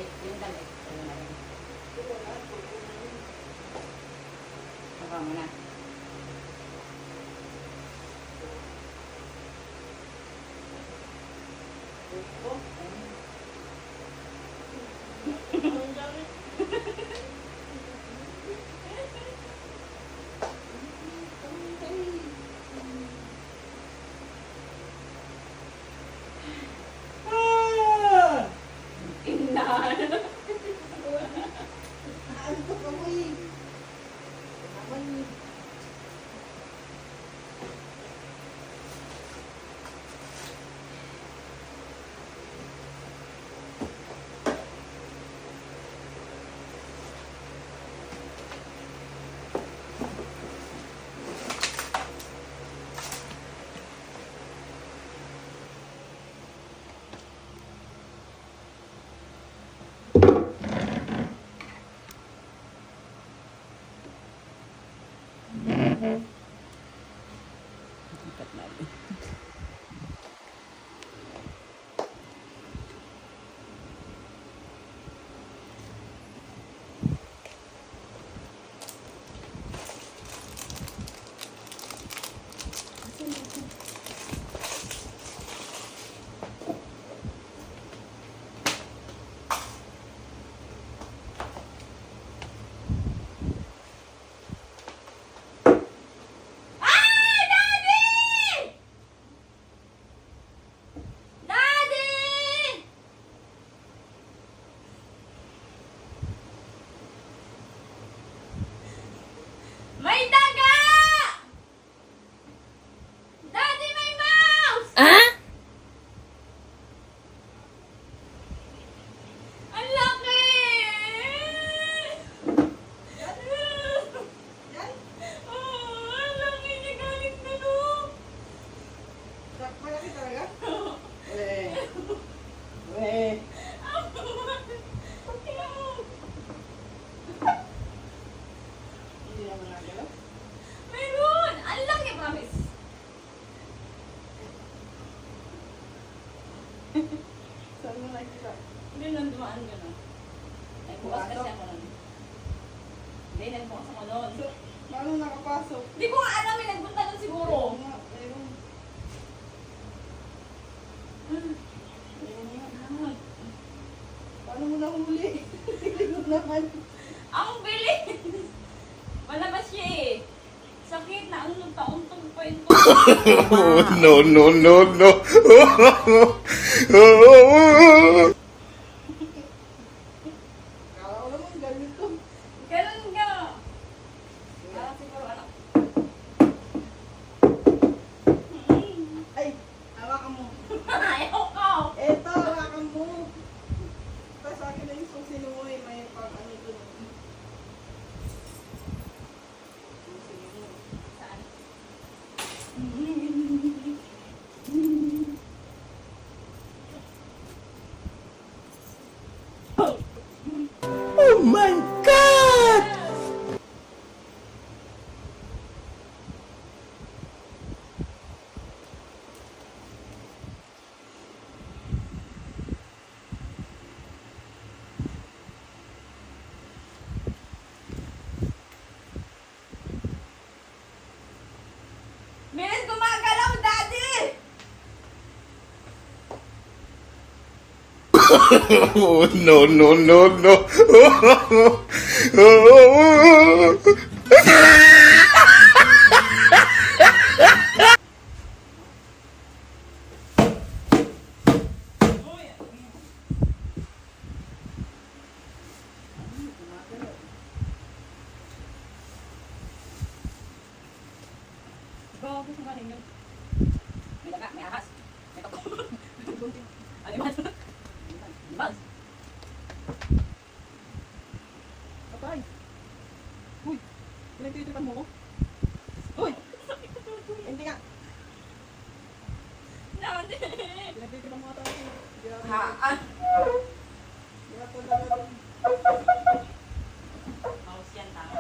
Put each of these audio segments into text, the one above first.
Yung damit. Ayun na rin. Baka mo na. Saan mo nakikita? Hindi nun, dumaan ka na. Ay, bukas kasi ako nun. Hindi, nagbukas ako nun. So, paano nakapasok? Hindi ko nga alam, nagpunta nun siguro. Ayun nga, ayun. Ayun nga. Paano mo nahuli? Hindi mo naman. Ang bilis! Malabas siya eh. Sakit na, ang taon-taon pa yun ko. No, no, no, no. Kala ko naman ganito. Ganun nga. Parang siguro anak. Ay, hawakan mo. Ayaw ko! Eto, hawakan mo. Tapos sa akin na yung susi mo eh. May pang ano dun. Susi mo. Saan? Oh my God! Bilis gumagalaw, Daddy! No, no, no, no. Go, gusto ka rin yun. May daga, may ahas. May toko. Ano yung ahas? Bag. Patay. Uy, pinagtitipan mo ko? Uy! Hindi nga. Daddy! Pinagtitipan mo ata ako. Ha? Ah! Hindi nga talaga. Mouse yan, tama.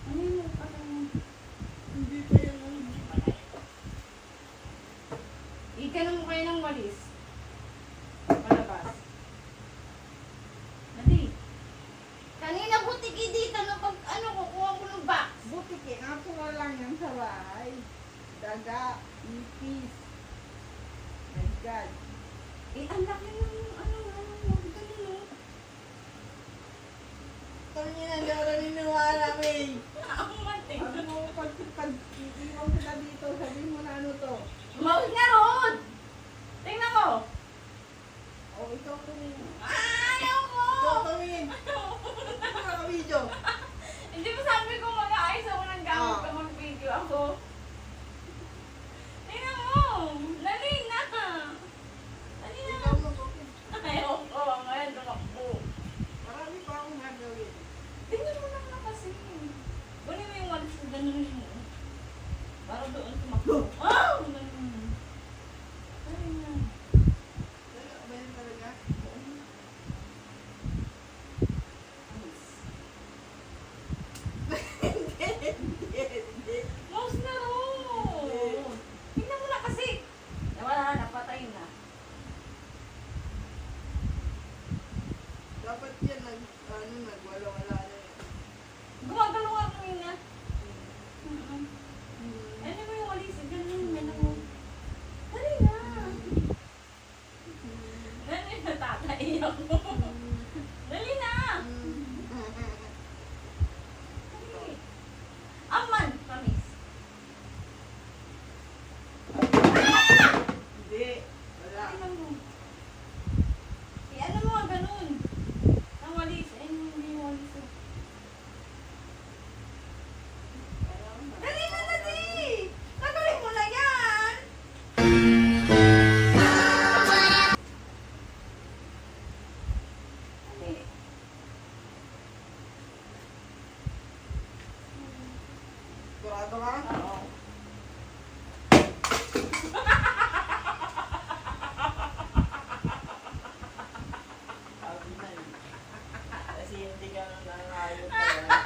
Ano yun? Parang... Hindi pa yan ang... Itanong mo kayo ng walis. Palabas. Dali. Kanina butiki dito no pag ano kukuha ko ng box. Butiki, natural lang yan sa bahay. Daga, ipis. My God. Eh, ang laki ng dali no. Kami na gano'n niniwala, May. Ang mating. Ano, pag iiwan kita dito, sabihin mo na ano to. Umawit nga roon. Tingnan mo. O, ikaw tumingin. Ayaw mo. Ikaw tumingin. Nakaka-video. Hindi mo sabi ko mag-aayos ako ng gamit Ah. ko mag-video ako. Tingnan mo. Dali na. Dali na. Ikaw mo, okay. Ayaw ko. Ngayon tumakbo. Marami pa akong gagawin. Tingnan mo lang na kasi. Kunin mo yung walis na ganun mo. Para doon tumakbo. Oh! Ganun. Dali na. Ba yan talaga? Hindi. Mouse na roon. Tingnan mo na kasi. Nawala na. Napatay na. Dapat yan, nagwala-wala na yan. Gumagalaw nga kanina. Ano mo yung walis? Ganun. Ganun. Dali na. Dali na. Tataiyak mo. Dali na. Dali. Aman. Promise. Hindi. Wala. Tingnan mo. Ano mo nga ganun? Ang walis. Ay, hindi yung walis. Dali na, dali! Gagawin mo na yan! Dali. Kurado ka? Oo. Sabi na eh. Kasi hindi ka nangayot talaga.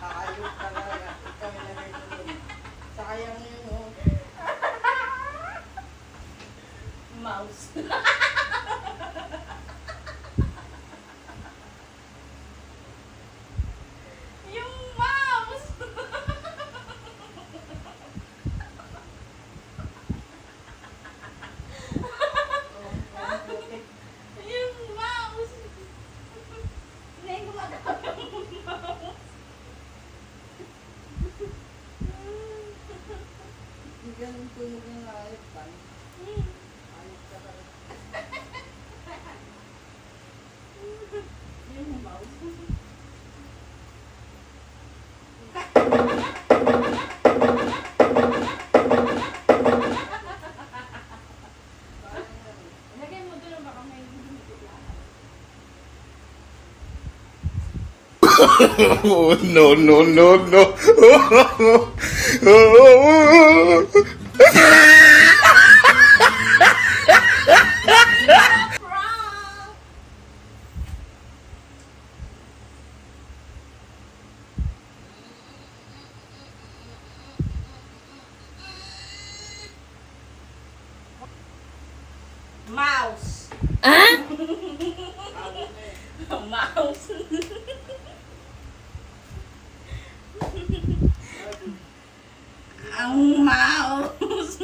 Kakayot talaga. Ikaw ilagay ko dun. Sayang yun, oh. Mouse. Yung mouse! Oh, putik. Yung mouse! Hindi gumagawa yung mouse. Hindi ganun tunog ng ayot pa. Ayot ka talaga. Yung mouse. Sayang yan eh. Lagay mo doon baka may biglaan. Oh, no, no, no, no. Prank! Mouse. Ayot na eh. Mouse. Ang mouse.